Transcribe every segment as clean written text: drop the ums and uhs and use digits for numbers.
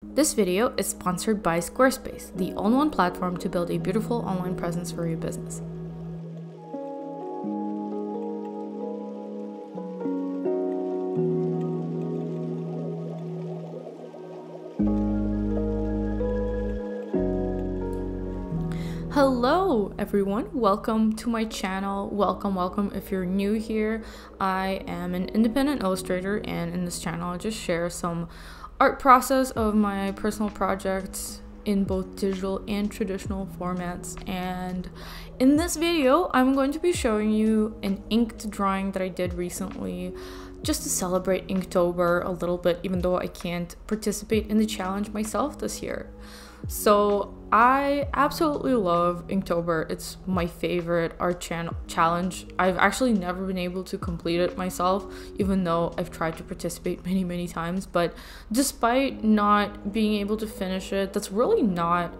This video is sponsored by Squarespace, the all-in-one platform to build a beautiful online presence for your business. Hello everyone, welcome to my channel. Welcome if you're new here. I am an independent illustrator, and in this channel I just share some art process of my personal projects in both digital and traditional formats. And in this video I'm going to be showing you an inked drawing that I did recently just to celebrate Inktober a little bit, even though I can't participate in the challenge myself this year. So I absolutely love Inktober. It's my favorite art challenge. I've actually never been able to complete it myself, even though I've tried to participate many times. But despite not being able to finish it, that's really not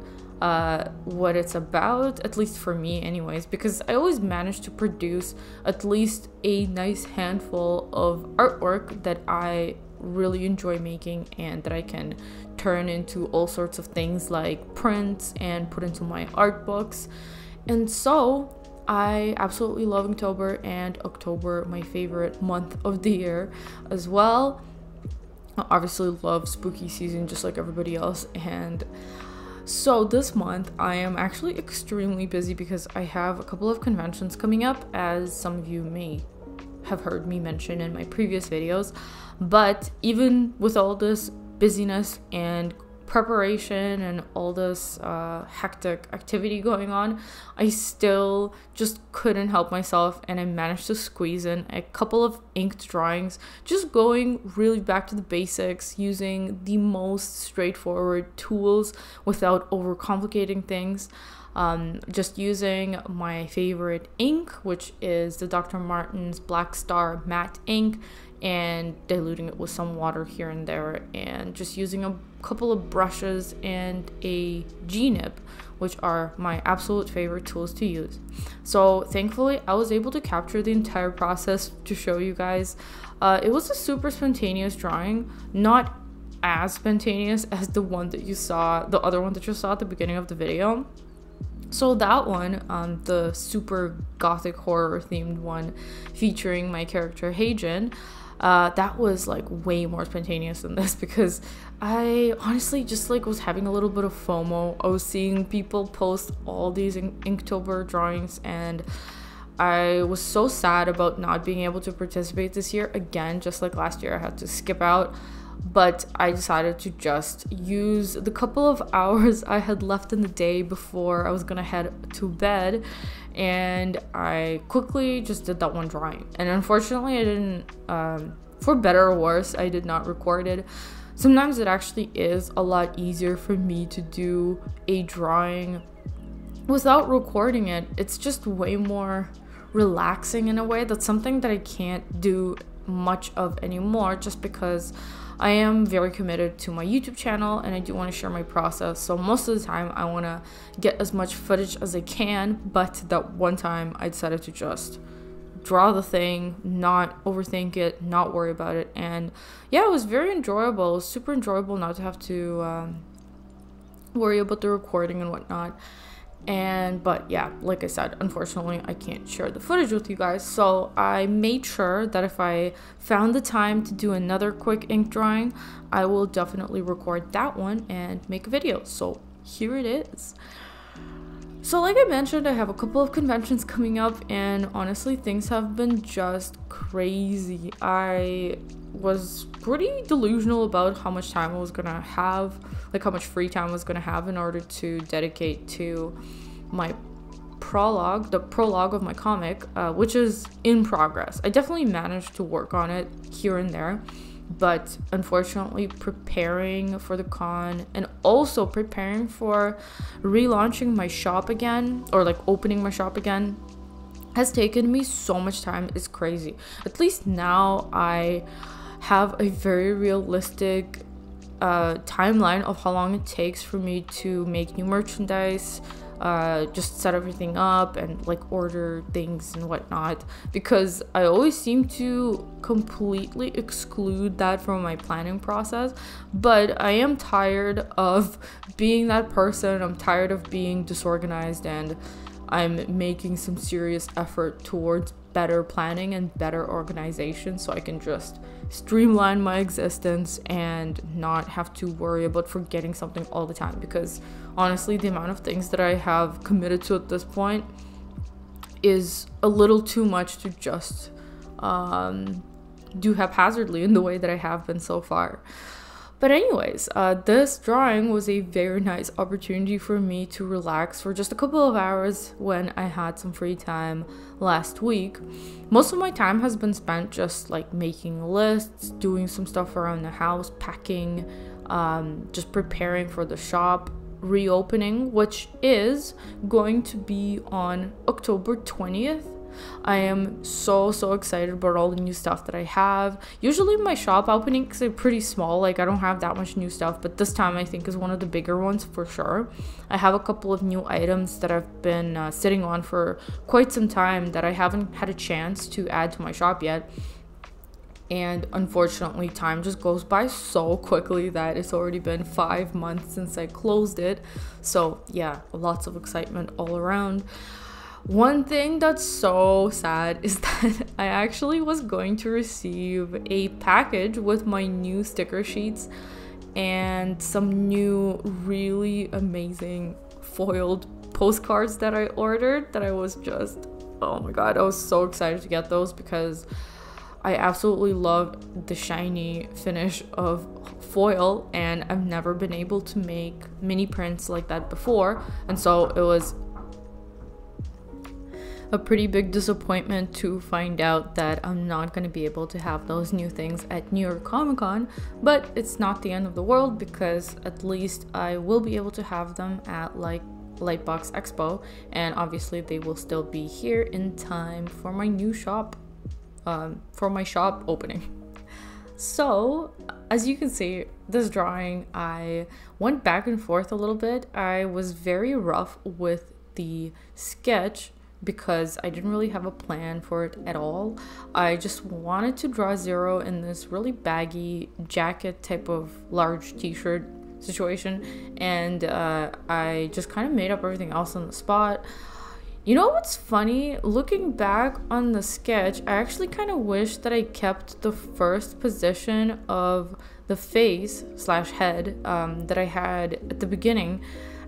what it's about, at least for me anyways, because I always manage to produce at least a nice handful of artwork that I really enjoy making and that I can turn into all sorts of things like prints and put into my art books. And so I absolutely love Inktober, and October, my favorite month of the year as well. I obviously love spooky season just like everybody else. And so this month I am actually extremely busy because I have a couple of conventions coming up, as some of you may have heard me mention in my previous videos. But even with all this busyness and preparation and all this hectic activity going on, I still just couldn't help myself, and I managed to squeeze in a couple of inked drawings, just going really back to the basics, using the most straightforward tools without overcomplicating things. Just using my favorite ink, which is the Dr. Martens Black Star matte ink, and diluting it with some water here and there, and just using a couple of brushes and a G-nib, which are my absolute favorite tools to use. So thankfully I was able to capture the entire process to show you guys. It was a super spontaneous drawing, not as spontaneous as the one that you saw, the other one that you saw at the beginning of the video. So that one, the super gothic horror themed one featuring my character Heijin, that was like way more spontaneous than this, because I honestly just like was having a little bit of FOMO. I was seeing people post all these Inktober drawings, and I was so sad about not being able to participate this year. Again, just like last year, I had to skip out. But I decided to just use the couple of hours I had left in the day before I was gonna head to bed, and I quickly just did that one drawing. And unfortunately I didn't, for better or worse, I did not record it. Sometimes it actually is a lot easier for me to do a drawing without recording it. It's just way more relaxing in a way. That's something that I can't do much of anymore, just because I am very committed to my YouTube channel and I do want to share my process. So most of the time I want to get as much footage as I can, but that one time I decided to just draw the thing, not overthink it, not worry about it. And yeah, it was very enjoyable. It was super enjoyable not to have to worry about the recording and whatnot. But yeah, like I said, unfortunately I can't share the footage with you guys, so I made sure that if I found the time to do another quick ink drawing, I will definitely record that one and make a video. So here it is. So like I mentioned, I have a couple of conventions coming up, and honestly things have been just crazy. I was pretty delusional about how much time I was gonna have, like how much free time I was gonna have in order to dedicate to my prologue, the prologue of my comic, which is in progress. I definitely managed to work on it here and there, but unfortunately preparing for the con and also preparing for relaunching my shop again, or like opening my shop again, has taken me so much time. It's crazy. At least now I have a very realistic timeline of how long it takes for me to make new merchandise, just set everything up and like order things and whatnot, because I always seem to completely exclude that from my planning process. But I am tired of being that person. I'm tired of being disorganized, and I'm making some serious effort towards better planning and better organization, so I can just streamline my existence and not have to worry about forgetting something all the time. Because honestly, the amount of things that I have committed to at this point is a little too much to just do haphazardly in the way that I have been so far. But anyways, this drawing was a very nice opportunity for me to relax for just a couple of hours when I had some free time last week. Most of my time has been spent just like making lists, doing some stuff around the house, packing, just preparing for the shop reopening, which is going to be on October 20th. I am so excited about all the new stuff that I have. Usually my shop openings are pretty small, like I don't have that much new stuff, but this time I think is one of the bigger ones for sure. I have a couple of new items that I've been sitting on for quite some time that I haven't had a chance to add to my shop yet. And unfortunately, time just goes by so quickly that it's already been 5 months since I closed it. So yeah, lots of excitement all around. One thing that's so sad is that I actually was going to receive a package with my new sticker sheets and some new really amazing foiled postcards that I ordered, that I was just, oh my god, I was so excited to get those because I absolutely love the shiny finish of foil, and I've never been able to make mini prints like that before, and so it was a pretty big disappointment to find out that I'm not going to be able to have those new things at New York Comic Con, but it's not the end of the world because at least I will be able to have them at like Lightbox Expo, and obviously they will still be here in time for my new shop, for my shop opening. So as you can see, this drawing, I went back and forth a little bit. I was very rough with the sketch because I didn't really have a plan for it at all. I just wanted to draw Zero in this really baggy jacket type of large t-shirt situation, and I just kind of made up everything else on the spot. You know what's funny? Looking back on the sketch, I actually kind of wish that I kept the first position of the face slash head that I had at the beginning.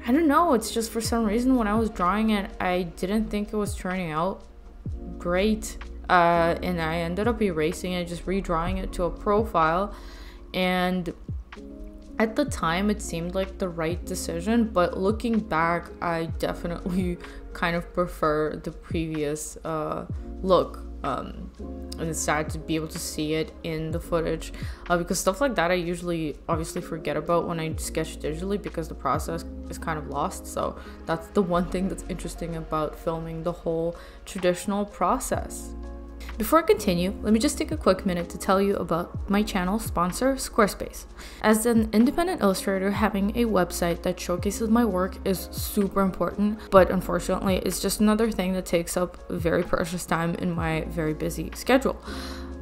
I don't know, it's just for some reason when I was drawing it, I didn't think it was turning out great, and I ended up erasing it, just redrawing it to a profile, and at the time it seemed like the right decision, but looking back, I definitely kind of prefer the previous look. And it's sad to be able to see it in the footage because stuff like that I usually obviously forget about when I sketch digitally because the process is kind of lost. So that's the one thing that's interesting about filming the whole traditional process. Before I continue, let me just take a quick minute to tell you about my channel sponsor, Squarespace. As an independent illustrator, having a website that showcases my work is super important, but unfortunately, it's just another thing that takes up very precious time in my very busy schedule.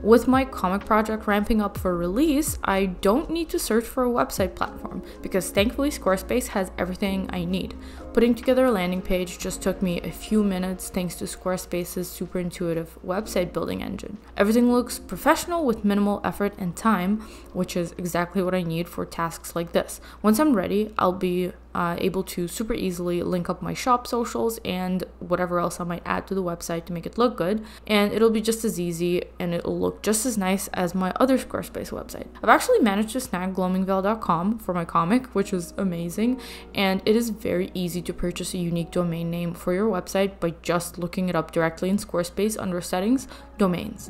With my comic project ramping up for release, I don't need to search for a website platform because thankfully Squarespace has everything I need. Putting together a landing page just took me a few minutes thanks to Squarespace's super intuitive website building engine. Everything looks professional with minimal effort and time, which is exactly what I need for tasks like this. Once I'm ready, I'll be able to super easily link up my shop socials and whatever else I might add to the website to make it look good, and it'll be just as easy and it'll look just as nice as my other Squarespace website. I've actually managed to snag gloamingveil.com for my comic, which is amazing, and it is very easy to purchase a unique domain name for your website by just looking it up directly in Squarespace under Settings, Domains.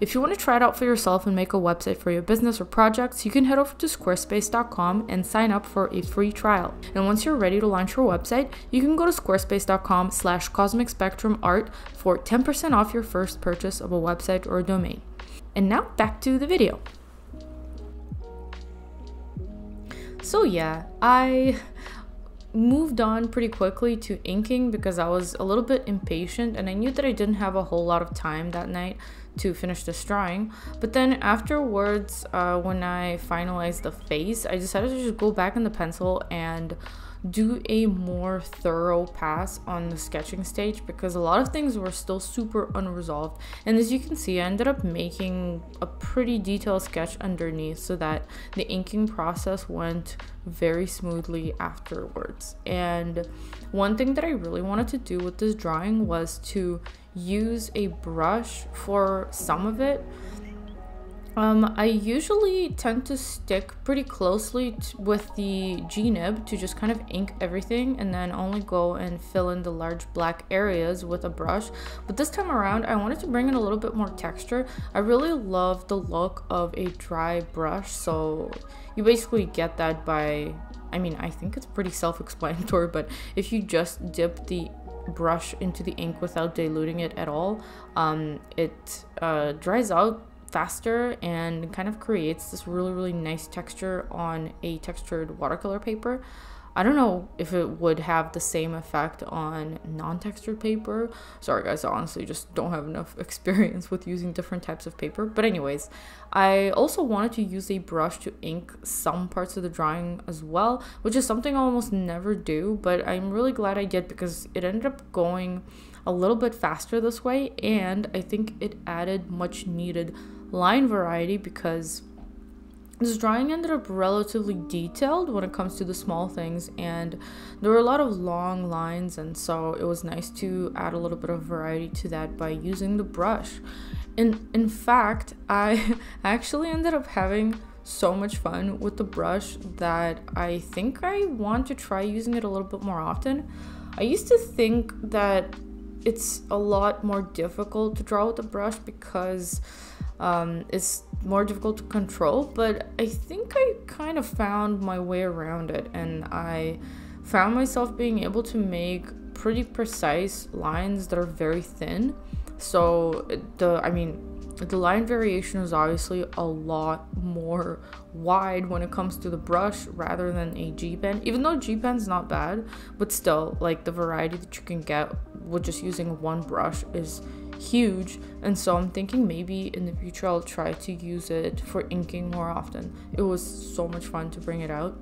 If you want to try it out for yourself and make a website for your business or projects, you can head over to squarespace.com and sign up for a free trial. And once you're ready to launch your website, you can go to squarespace.com/cosmicspectrumart for 10% off your first purchase of a website or a domain. And now back to the video. So yeah, I moved on pretty quickly to inking because I was a little bit impatient and I knew that I didn't have a whole lot of time that night to finish this drawing. But then afterwards, when I finalized the face, I decided to just go back in the pencil and do a more thorough pass on the sketching stage because a lot of things were still super unresolved. And as you can see, I ended up making a pretty detailed sketch underneath so that the inking process went very smoothly afterwards. And one thing that I really wanted to do with this drawing was to use a brush for some of it. I usually tend to stick pretty closely with the G-nib to just kind of ink everything and then only go and fill in the large black areas with a brush. But this time around, I wanted to bring in a little bit more texture. I really love the look of a dry brush, so you basically get that by, I mean, I think it's pretty self-explanatory, but if you just dip the brush into the ink without diluting it at all, it dries out faster and kind of creates this really nice texture on a textured watercolor paper. I don't know if it would have the same effect on non-textured paper. Sorry guys, I honestly just don't have enough experience with using different types of paper. But anyways, I also wanted to use a brush to ink some parts of the drawing as well, which is something I almost never do, but I'm really glad I did because it ended up going a little bit faster this way, and I think it added much needed line variety because this drawing ended up relatively detailed when it comes to the small things, and there were a lot of long lines, and so it was nice to add a little bit of variety to that by using the brush. And in fact, I actually ended up having so much fun with the brush that I think I want to try using it a little bit more often. I used to think that it's a lot more difficult to draw with the brush because it's more difficult to control, but I think I kind of found my way around it, and I found myself being able to make pretty precise lines that are very thin. So the line variation is obviously a lot more wide when it comes to the brush rather than a G-pen, even though G-pen's not bad, but still, like, the variety that you can get with just using one brush is huge. And so I'm thinking maybe in the future I'll try to use it for inking more often. It was so much fun to bring it out,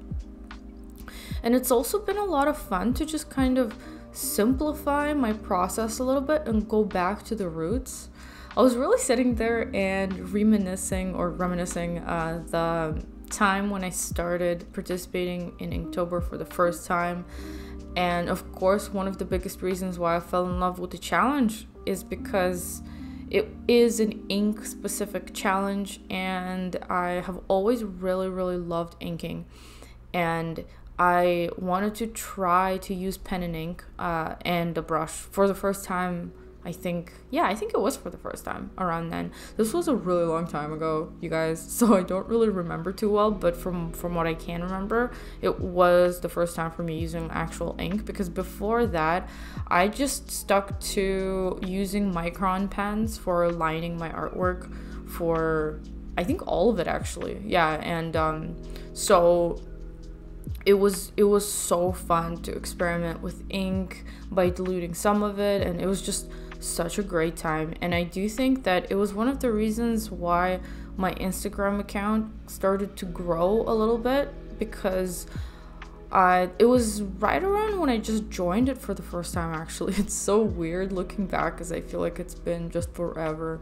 and it's also been a lot of fun to just kind of simplify my process a little bit and go back to the roots. I was really sitting there and reminiscing the time when I started participating in Inktober for the first time. And of course, one of the biggest reasons why I fell in love with the challenge is because it is an ink specific challenge, and I have always really loved inking, and I wanted to try to use pen and ink and a brush for the first time. I think it was for the first time around then. This was a really long time ago, you guys, so I don't really remember too well, but from what I can remember, it was the first time for me using actual ink, because before that, I just stuck to using micron pens for lining my artwork for, I think, all of it actually. Yeah, and so it was so fun to experiment with ink by diluting some of it, and it was just such a great time. And I do think that it was one of the reasons why my Instagram account started to grow a little bit, because it was right around when I just joined it for the first time actually. It's so weird looking back because I feel like it's been just forever.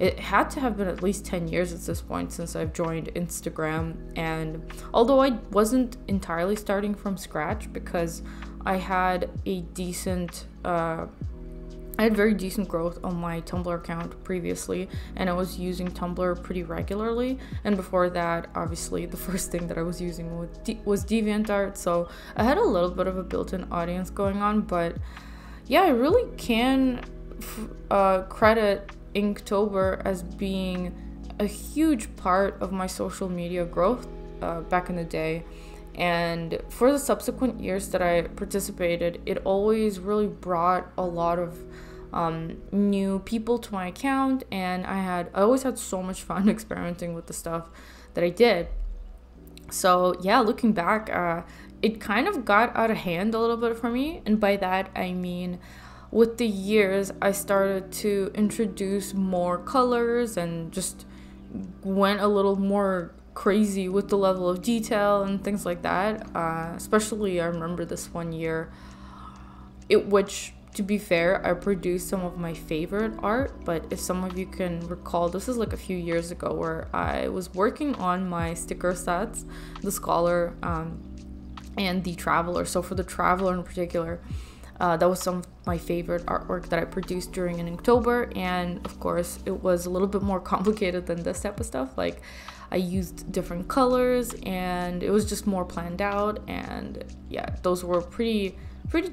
It had to have been at least 10 years at this point since I've joined Instagram, and although I wasn't entirely starting from scratch because I had very decent growth on my Tumblr account previously, and I was using Tumblr pretty regularly. And before that, obviously, the first thing that I was using was DeviantArt, so I had a little bit of a built-in audience going on. But yeah, I really can credit Inktober as being a huge part of my social media growth back in the day. And for the subsequent years that I participated, it always really brought a lot of new people to my account, and I always had so much fun experimenting with the stuff that I did. So yeah, looking back, it kind of got out of hand a little bit for me. And by that, I mean, with the years, I started to introduce more colors and just went a little more crazy with the level of detail and things like that. Especially, I remember this one year, which, to be fair, I produced some of my favorite art, but if some of you can recall, this is like a few years ago where I was working on my sticker sets, the Scholar and the Traveler. So for the Traveler in particular, that was some of my favorite artwork that I produced during an Inktober, and of course it was a little bit more complicated than this type of stuff. Like, I used different colors and it was just more planned out, and yeah, those were pretty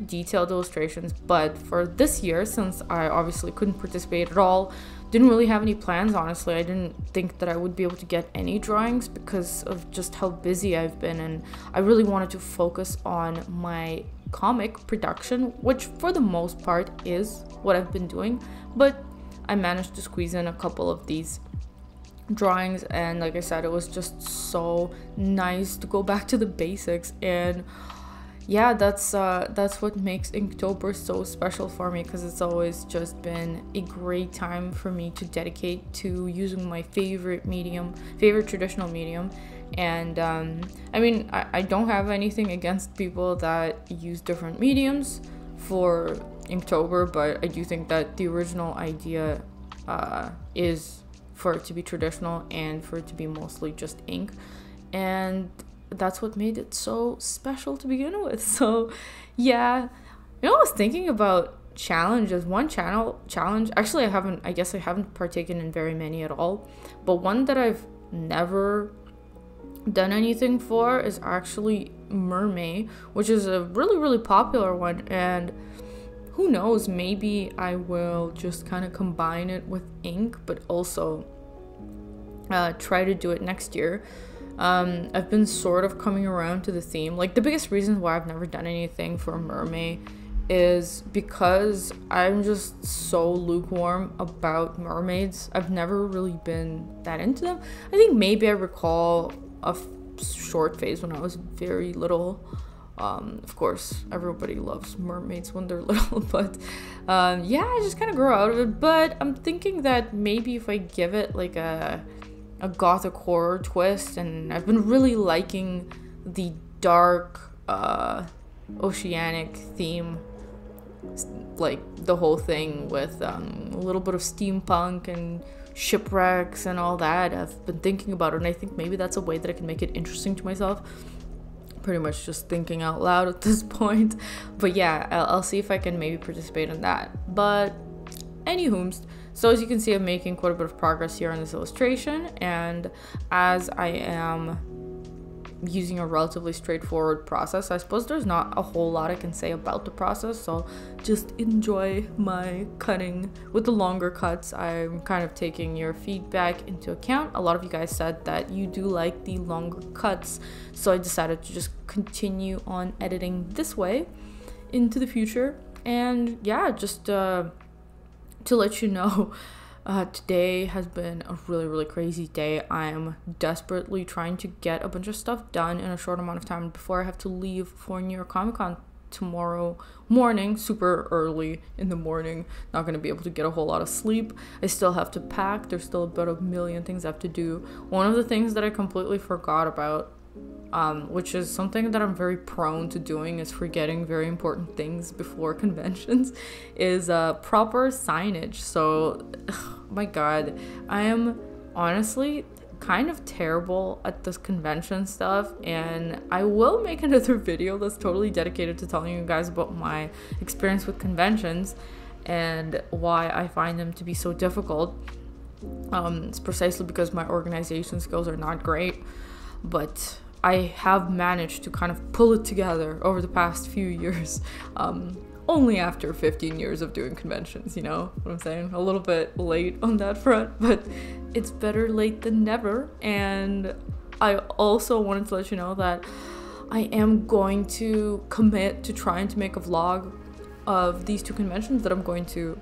detailed illustrations. But for this year, since I obviously couldn't participate at all, didn't really have any plans, honestly. I didn't think that I would be able to get any drawings because of just how busy I've been, and I really wanted to focus on my comic production, which for the most part is what I've been doing. But I managed to squeeze in a couple of these drawings, and like I said, it was just so nice to go back to the basics. And yeah, that's what makes Inktober so special for me, because it's always just been a great time for me to dedicate to using my favorite traditional medium. And I mean, I don't have anything against people that use different mediums for Inktober, but I do think that the original idea is for it to be traditional and for it to be mostly just ink, and that's what made it so special to begin with. So yeah, I was thinking about challenges. One challenge, actually I guess I haven't partaken in very many at all, but one that I've never done anything for is actually Mermaid, which is a really popular one. And who knows, maybe I will just kind of combine it with ink, but also try to do it next year. I've been sort of coming around to the theme. Like, the biggest reason why I've never done anything for Mermaid is because I'm just so lukewarm about mermaids. I've never really been that into them. I think maybe I recall a short phase when I was very little. Of course, everybody loves mermaids when they're little, but yeah, I just kind of grew out of it. But I'm thinking that maybe if I give it like a gothic horror twist, and I've been really liking the dark oceanic theme, like the whole thing with a little bit of steampunk and shipwrecks and all that. I've been thinking about it, and I think maybe that's a way that I can make it interesting to myself. Pretty much just thinking out loud at this point. But yeah, I'll see if I can maybe participate in that. But anywho, so as you can see, I'm making quite a bit of progress here on this illustration, and as I am using a relatively straightforward process, I suppose there's not a whole lot I can say about the process, so just enjoy my cutting with the longer cuts. I'm kind of taking your feedback into account. A lot of you guys said that you do like the longer cuts, so I decided to just continue on editing this way into the future. And yeah, just to let you know, today has been a really crazy day. I am desperately trying to get a bunch of stuff done in a short amount of time before I have to leave for New York Comic Con tomorrow morning, super early in the morning. Not going to be able to get a whole lot of sleep. I still have to pack. There's still about a million things I have to do. One of the things that I completely forgot about, which is something that I'm very prone to doing, is forgetting very important things before conventions, is proper signage. So my god, I am honestly kind of terrible at this convention stuff, and I will make another video that's totally dedicated to telling you guys about my experience with conventions and why I find them to be so difficult. It's precisely because my organization skills are not great, but I have managed to kind of pull it together over the past few years, only after 15 years of doing conventions, you know what I'm saying? A little bit late on that front, but it's better late than never. And I also wanted to let you know that I am going to commit to trying to make a vlog of these two conventions that I'm going to.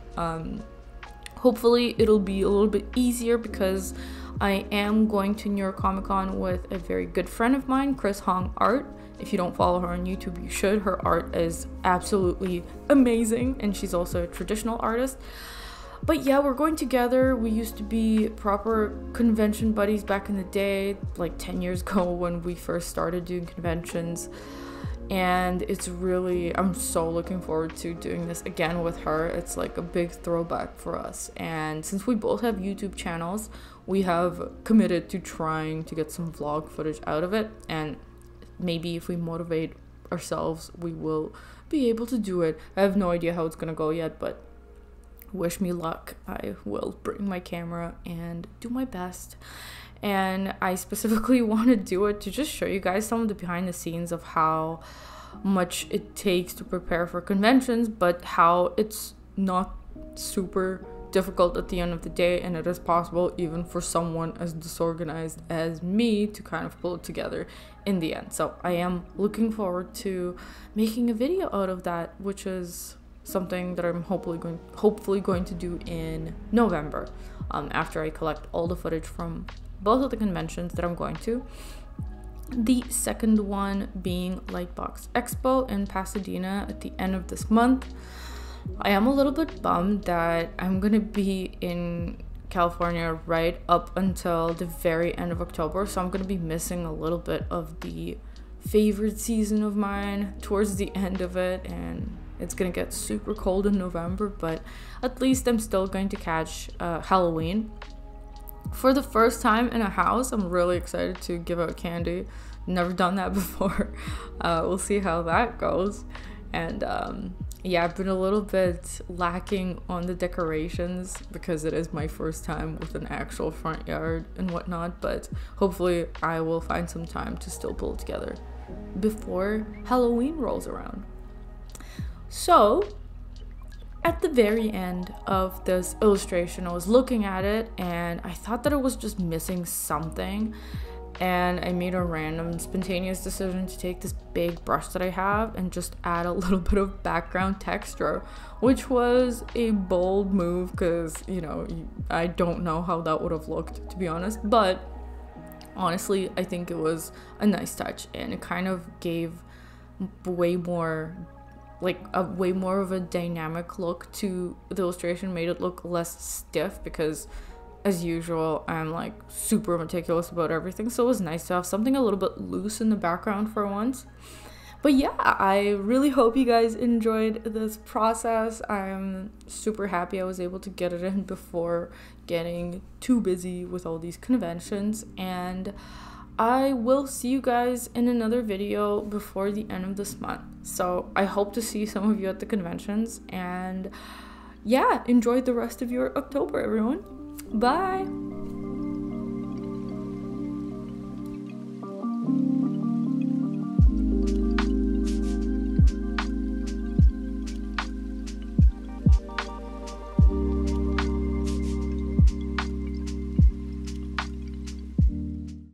Hopefully it'll be a little bit easier because I am going to New York Comic Con with a very good friend of mine, Chris Hong Art. If you don't follow her on YouTube, you should. Her art is absolutely amazing, and she's also a traditional artist. But yeah, we're going together. We used to be proper convention buddies back in the day, like 10 years ago when we first started doing conventions. And it's really, I'm so looking forward to doing this again with her. It's like a big throwback for us. And since we both have YouTube channels, we have committed to trying to get some vlog footage out of it. And maybe if we motivate ourselves, we will be able to do it. I have no idea how it's gonna go yet, but wish me luck. I will bring my camera and do my best. And I specifically want to do it to just show you guys some of the behind the scenes of how much it takes to prepare for conventions, but how it's not super difficult at the end of the day, and it is possible even for someone as disorganized as me to kind of pull it together in the end. So I am looking forward to making a video out of that, which is something that I'm hopefully going to do in November, after I collect all the footage from both of the conventions that I'm going to. The second one being Lightbox Expo in Pasadena at the end of this month. I am a little bit bummed that I'm gonna be in California right up until the very end of October, so I'm gonna be missing a little bit of the favorite season of mine towards the end of it, and it's gonna get super cold in November, but at least I'm still going to catch Halloween. For the first time in a house, I'm really excited to give out candy. Never done that before. We'll see how that goes. And yeah, I've been a little bit lacking on the decorations because it is my first time with an actual front yard and whatnot, but hopefully I will find some time to still pull it together before Halloween rolls around. So at the very end of this illustration, I was looking at it and I thought that it was just missing something, and I made a random spontaneous decision to take this big brush that I have and just add a little bit of background texture, which was a bold move because, you know, I don't know how that would have looked, to be honest, but honestly I think it was a nice touch, and it kind of gave way more of a dynamic look to the illustration, made it look less stiff because as usual I'm like super meticulous about everything, so it was nice to have something a little bit loose in the background for once. But yeah, I really hope you guys enjoyed this process. I'm super happy I was able to get it in before getting too busy with all these conventions, and I will see you guys in another video before the end of this month. So I hope to see some of you at the conventions, and yeah, enjoy the rest of your October, everyone. Bye!